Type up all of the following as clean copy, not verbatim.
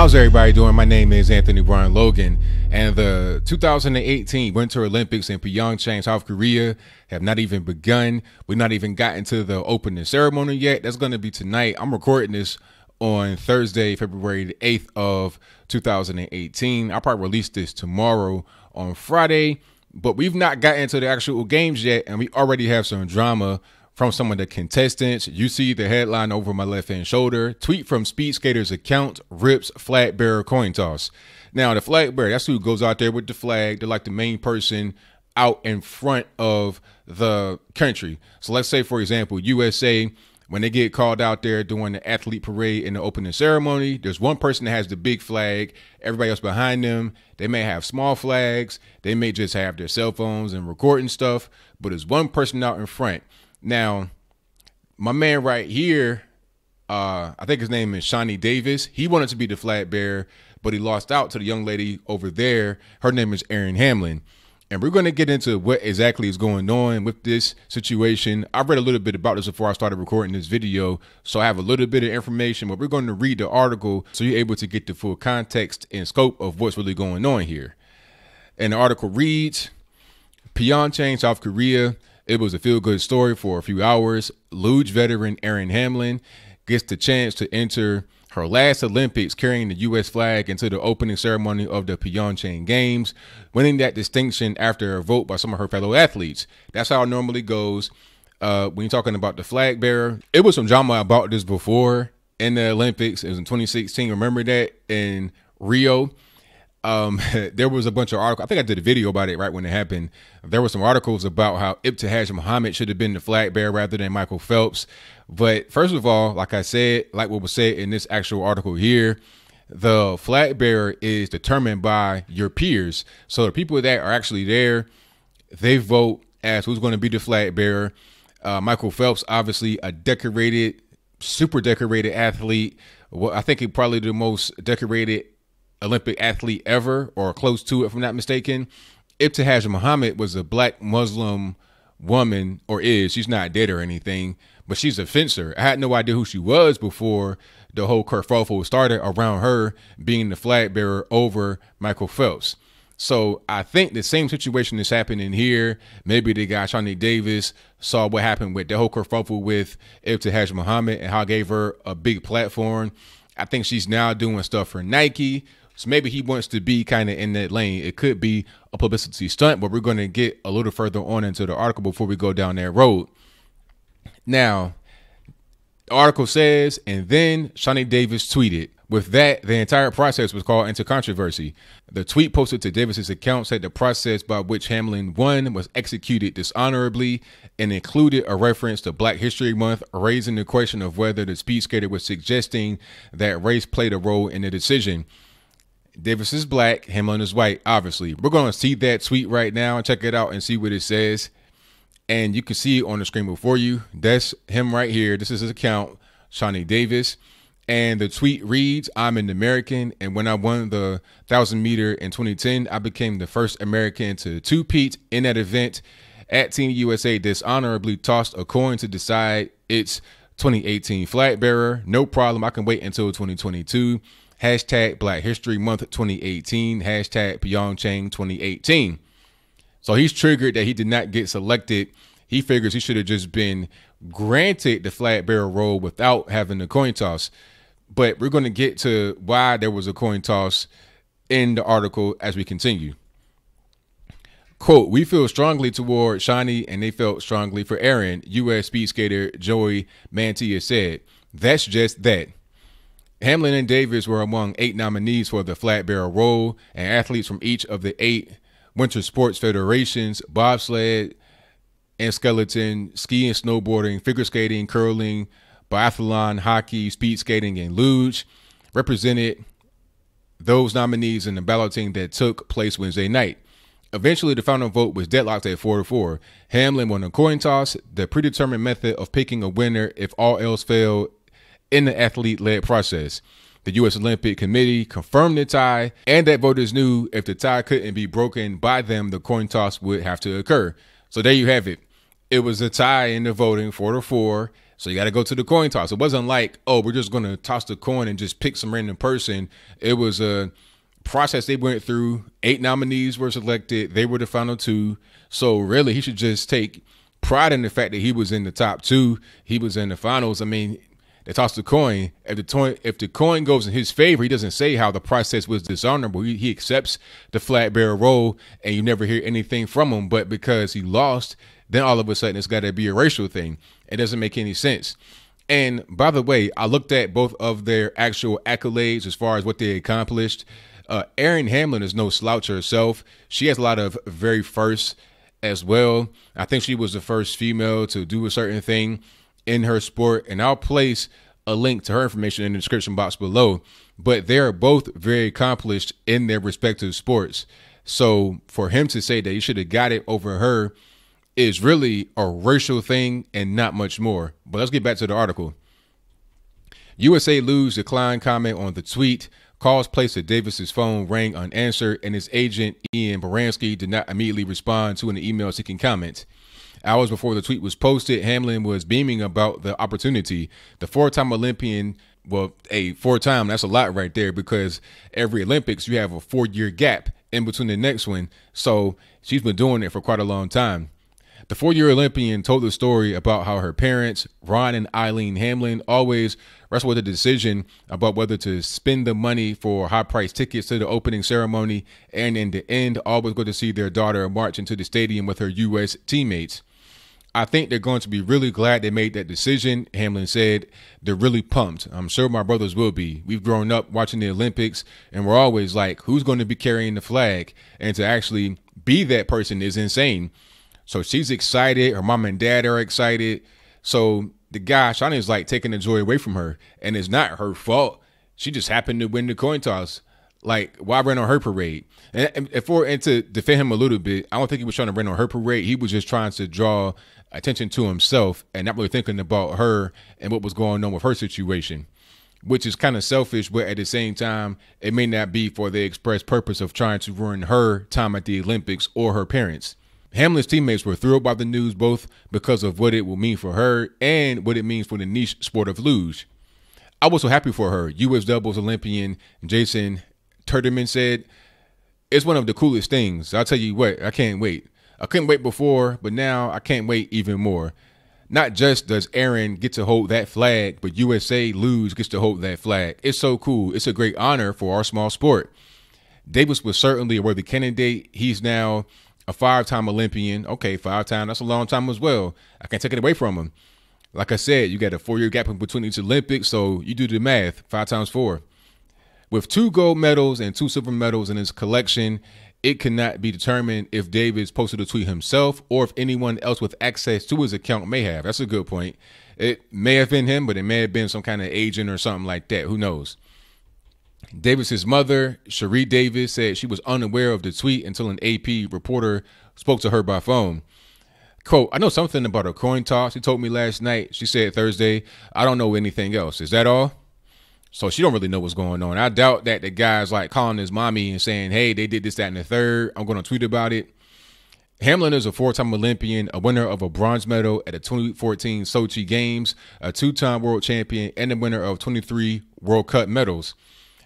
How's everybody doing? My name is Anthony Brian Logan, and the 2018 Winter Olympics in Pyeongchang, South Korea have not even begun. We've not even gotten to the opening ceremony yet. That's going to be tonight. I'm recording this on Thursday, February the 8th of 2018. I'll probably release this tomorrow on Friday, but we've not gotten to the actual games yet, and we already have some drama from some of the contestants. You see the headline over my left-hand shoulder. Tweet from speedskater's account, rips flag bearer coin toss. Now, the flag bearer, that's who goes out there with the flag. They're like the main person out in front of the country. So let's say, for example, USA, when they get called out there doing the athlete parade in the opening ceremony, there's one person that has the big flag, everybody else behind them. They may have small flags. They may just have their cell phones and recording stuff, but there's one person out in front. Now, my man right here, I think his name is Shani Davis. He wanted to be the flag bearer, but he lost out to the young lady over there. Her name is Erin Hamlin. And we're going to get into what exactly is going on with this situation. I read a little bit about this before I started recording this video, so I have a little bit of information, but we're going to read the article so you're able to get the full context and scope of what's really going on here. And the article reads, Pyeongchang, South Korea. It was a feel-good story for a few hours. Luge veteran Erin Hamlin gets the chance to enter her last Olympics carrying the U.S. flag into the opening ceremony of the Pyeongchang Games, winning that distinction after a vote by some of her fellow athletes. That's how it normally goes when you're talking about the flag bearer. It was some drama about this before in the Olympics. It was in 2016. Remember that in Rio? There was a bunch of articles. I think I did a video about it right when it happened. There were some articles about how Ibtihaj Muhammad should have been the flag bearer rather than Michael Phelps. But first of all, like I said, like what was said in this actual article here, the flag bearer is determined by your peers. So the people that are actually there, they vote as who's going to be the flag bearer. Michael Phelps, obviously a decorated, super decorated athlete. Well, I think he probably the most decorated Olympic athlete ever, or close to it, if I'm not mistaken. Ibtihaj Muhammad was a black Muslim woman, or is. She's not dead or anything, but she's a fencer. I had no idea who she was before the whole kerfuffle started around her being the flag bearer over Michael Phelps. So I think the same situation is happening here. Maybe the guy Shani Davis saw what happened with the whole kerfuffle with Ibtihaj Muhammad and how it gave her a big platform. I think she's now doing stuff for Nike. So maybe he wants to be kind of in that lane. It could be a publicity stunt, but we're going to get a little further on into the article before we go down that road. Now, the article says, and then Shani Davis tweeted. With that, the entire process was called into controversy. The tweet posted to Davis's account said the process by which Hamlin won was executed dishonorably and included a reference to Black History Month, raising the question of whether the speedskater was suggesting that race played a role in the decision. Davis is black, Hamlin is white, obviously. We're going to see that tweet right now and check it out and see what it says. And you can see it on the screen before you. That's him right here. This is his account, Shani Davis. And the tweet reads, I'm an American, and when I won the 1,000 meter in 2010, I became the first American to two-peat in that event. At Team USA dishonorably tossed a coin to decide its 2018 flag bearer. No problem, I can wait until 2022. Hashtag Black History Month 2018. Hashtag Pyeongchang 2018. So he's triggered that he did not get selected. He figures he should have just been granted the flag bearer role without having the coin toss. But we're going to get to why there was a coin toss in the article as we continue. Quote, we feel strongly toward Shani and they felt strongly for Erin, U.S. speed skater Joey Mantia said. That's just that. Hamlin and Davis were among 8 nominees for the flag bearer role, and athletes from each of the 8 winter sports federations, bobsled and skeleton, ski and snowboarding, figure skating, curling, biathlon, hockey, speed skating, and luge, represented those nominees in the balloting that took place Wednesday night. Eventually, the final vote was deadlocked at 4-4. Hamlin won a coin toss, the predetermined method of picking a winner if all else failed in the athlete-led process. The U.S. Olympic Committee confirmed the tie, and that voters knew if the tie couldn't be broken by them, the coin toss would have to occur. So there you have it. It was a tie in the voting, 4-4. So you got to go to the coin toss. It wasn't like, oh, we're just going to toss the coin and just pick some random person. It was a process they went through. 8 nominees were selected. They were the final 2. So really, he should just take pride in the fact that he was in the top 2. He was in the finals. I mean, they tossed the coin. If the coin goes in his favor, he doesn't say how the process was dishonorable. He accepts the flag bearer role, and you never hear anything from him. But because he lost, then all of a sudden it's got to be a racial thing. It doesn't make any sense. And by the way, I looked at both of their actual accolades as far as what they accomplished. Erin Hamlin is no slouch herself. She has a lot of very firsts as well. I think she was the first female to do a certain thing in her sport, and I'll place a link to her information in the description box below. But they're both very accomplished in their respective sports. So for him to say that he should have got it over her is really a racial thing and not much more. But let's get back to the article. USA Luge declined comment on the tweet. Calls placed at Davis's phone rang unanswered, and his agent, Ian Baranski, did not immediately respond to an email seeking comment. Hours before the tweet was posted, Hamlin was beaming about the opportunity. The 4-time Olympian, well, 4-time, that's a lot right there, because every Olympics, you have a 4-year gap in between the next one. So she's been doing it for quite a long time. The 4-year Olympian told the story about how her parents, Ron and Eileen Hamlin, always wrestled with the decision about whether to spend the money for high-priced tickets to the opening ceremony, and in the end, always go to see their daughter march into the stadium with her U.S. teammates. I think they're going to be really glad they made that decision, Hamlin said. They're really pumped. I'm sure my brothers will be. We've grown up watching the Olympics, and we're always like, who's going to be carrying the flag? And to actually be that person is insane. So she's excited. Her mom and dad are excited. So the guy, Shani, is like taking the joy away from her, and it's not her fault. She just happened to win the coin toss. Like, why rain on her parade? And to defend him a little bit, I don't think he was trying to rain on her parade. He was just trying to draw attention to himself and not really thinking about her and what was going on with her situation, which is kind of selfish. But at the same time, it may not be for the express purpose of trying to ruin her time at the Olympics or her parents. Hamlin's teammates were thrilled by the news, both because of what it will mean for her and what it means for the niche sport of luge. I was so happy for her, U.S. doubles Olympian Jason Turderman said. It's one of the coolest things. I'll tell you what, I can't wait. I couldn't wait before, but now I can't wait even more. Not just does Erin get to hold that flag, but USA Luge gets to hold that flag. It's so cool. It's a great honor for our small sport. Davis was certainly a worthy candidate. He's now a 5-time Olympian. Okay, 5-time, that's a long time as well. I can't take it away from him. Like I said, you got a 4-year gap in between each Olympics, so you do the math, 5 times 4. With 2 gold medals and 2 silver medals in his collection, it cannot be determined if Davis posted a tweet himself or if anyone else with access to his account may have. That's a good point. It may have been him, but it may have been some kind of agent or something like that. Who knows? Davis's mother, Shani Davis, said she was unaware of the tweet until an AP reporter spoke to her by phone. Quote, I know something about a coin toss. She told me last night. She said Thursday. I don't know anything else. Is that all? So she don't really know what's going on. I doubt that the guy's like calling his mommy and saying, hey, they did this, that, and the third. I'm going to tweet about it. Hamlin is a 4-time Olympian, a winner of a bronze medal at the 2014 Sochi Games, a 2-time world champion, and a winner of 23 World Cup medals.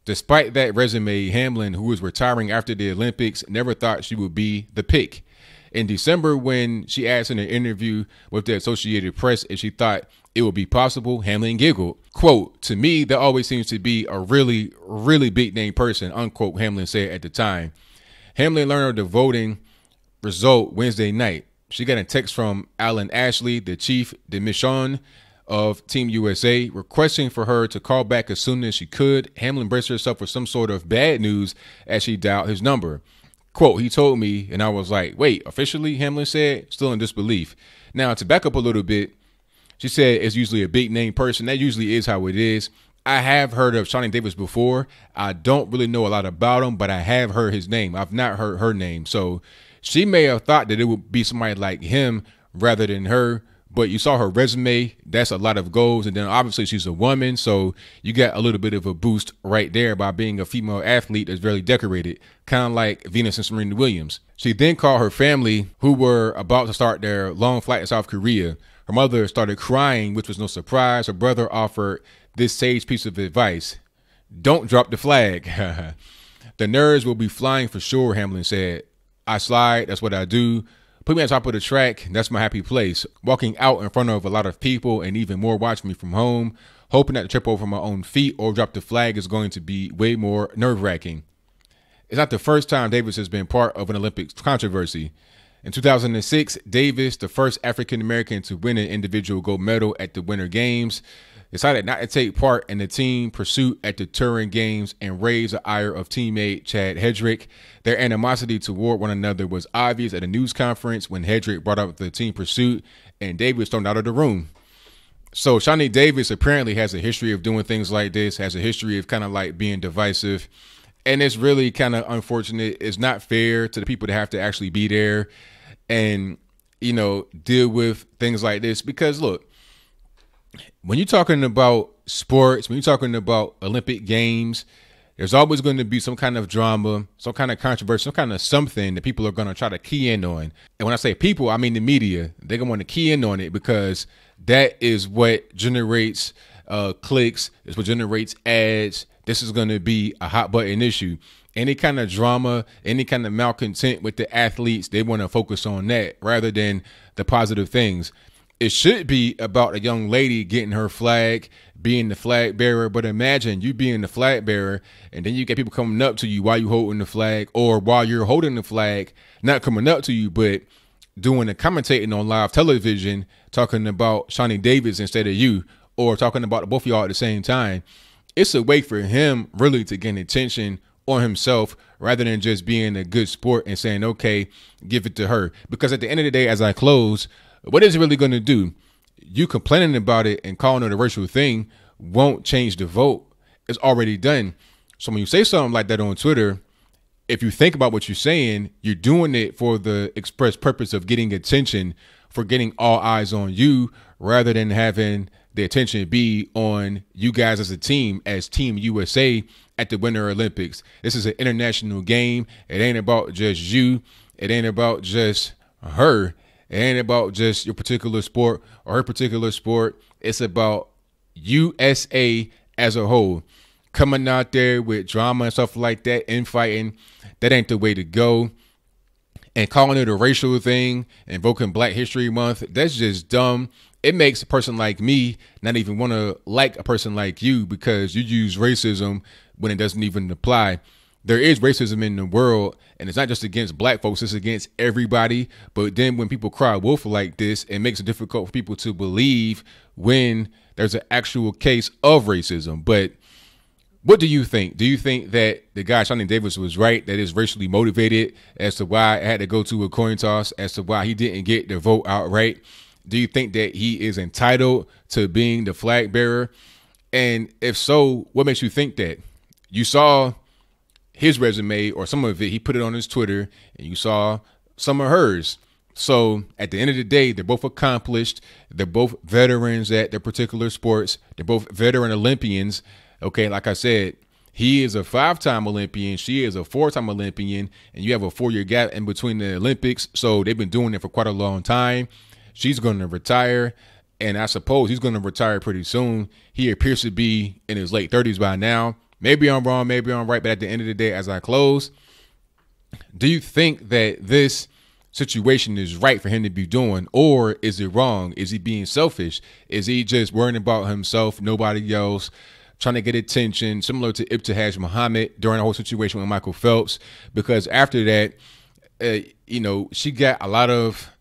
Despite that resume, Hamlin, who was retiring after the Olympics, never thought she would be the pick. In December, when she asked in an interview with the Associated Press if she thought it would be possible, Hamlin giggled. Quote, to me, that always seems to be a really, really big name person, unquote, Hamlin said at the time. Hamlin learned of the voting result Wednesday night. She got a text from Alan Ashley, the chief de mission of Team USA, requesting for her to call back as soon as she could. Hamlin braced herself for some sort of bad news as she dialed his number. Quote, he told me, and I was like, wait, officially, Hamlin said, still in disbelief. Now, to back up a little bit, she said it's usually a big name person. That usually is how it is. I have heard of Shani Davis before. I don't really know a lot about him, but I have heard his name. I've not heard her name. So she may have thought that it would be somebody like him rather than her. But you saw her resume. That's a lot of goals. And then obviously she's a woman. So you got a little bit of a boost right there by being a female athlete that's very decorated, kind of like Venus and Serena Williams. She then called her family, who were about to start their long flight to South Korea. Her mother started crying, which was no surprise. Her brother offered this sage piece of advice: don't drop the flag. The nerves will be flying for sure, Hamlin said. I slide, that's what I do. Put me on top of the track, that's my happy place. Walking out in front of a lot of people and even more watching me from home, hoping not to trip over my own feet or drop the flag is going to be way more nerve-wracking. It's not the first time Davis has been part of an Olympics controversy. In 2006, Davis, the first African-American to win an individual gold medal at the Winter Games, decided not to take part in the team pursuit at the Turin Games and raised the ire of teammate Chad Hedrick. Their animosity toward one another was obvious at a news conference when Hedrick brought up the team pursuit and Davis thrown out of the room. So Shani Davis apparently has a history of doing things like this, has a history of kind of like being divisive. And it's really kind of unfortunate. It's not fair to the people that have to actually be there and, you know, deal with things like this. Because look, when you're talking about sports, when you're talking about Olympic Games, there's always going to be some kind of drama, some kind of controversy, some kind of something that people are going to try to key in on. And when I say people, I mean the media. They're going to want to key in on it because that is what generates clicks. It's what generates ads. This is going to be a hot button issue. Any kind of drama, any kind of malcontent with the athletes, they want to focus on that rather than the positive things. It should be about a young lady getting her flag, being the flag bearer. But imagine you being the flag bearer and then you get people coming up to you while you holding the flag, or while you're holding the flag, not coming up to you, but doing the commentating on live television, talking about Shani Davis instead of you, or talking about both of y'all at the same time. It's a way for him really to gain attention on himself rather than just being a good sport and saying, okay, give it to her. Because at the end of the day, as I close, what is it really going to do? You complaining about it and calling it a racial thing won't change the vote. It's already done. So when you say something like that on Twitter, if you think about what you're saying, you're doing it for the express purpose of getting attention, for getting all eyes on you, rather than having the attention be on you guys as a team, as Team USA at the Winter Olympics. This is an international game. It ain't about just you. It ain't about just her. It ain't about just your particular sport or her particular sport. It's about USA as a whole. Coming out there with drama and stuff like that, infighting, that ain't the way to go. And calling it a racial thing, invoking Black History Month, that's just dumb. It makes a person like me not even want to like a person like you because you use racism when it doesn't even apply. There is racism in the world, and it's not just against Black folks, it's against everybody. But then when people cry wolf like this, it makes it difficult for people to believe when there's an actual case of racism. But what do you think? Do you think that the guy, Shani Davis, was right, that is racially motivated as to why it had to go to a coin toss, as to why he didn't get the vote outright? Do you think that he is entitled to being the flag bearer? And if so, what makes you think that? You saw his resume or some of it, he put it on his Twitter, and you saw some of hers. So at the end of the day, they're both accomplished. They're both veterans at their particular sports. They're both veteran Olympians. Okay, like I said, he is a 5-time Olympian. She is a 4-time Olympian, and you have a 4-year gap in between the Olympics. So they've been doing it for quite a long time. She's going to retire, and I suppose he's going to retire pretty soon. He appears to be in his late 30s by now. Maybe I'm wrong, maybe I'm right, but at the end of the day, as I close, do you think that this situation is right for him to be doing, or is it wrong? Is he being selfish? Is he just worrying about himself, nobody else, trying to get attention, similar to Ibtihaj Muhammad during the whole situation with Michael Phelps? Because after that, she got a lot of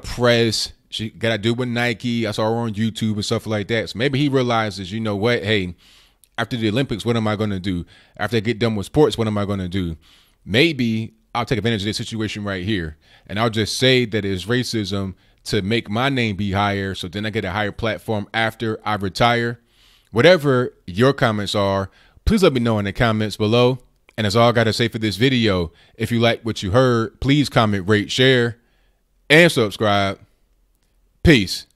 press. She got to do with Nike. I saw her on YouTube and stuff like that. So maybe he realizes, you know what? Hey, after the Olympics, what am I going to do? After I get done with sports, what am I going to do? Maybe I'll take advantage of this situation right here. And I'll just say that it's racism to make my name be higher. So then I get a higher platform after I retire. Whatever your comments are, please let me know in the comments below. And that's all I got to say for this video. If you like what you heard, please comment, rate, share, and subscribe. Peace.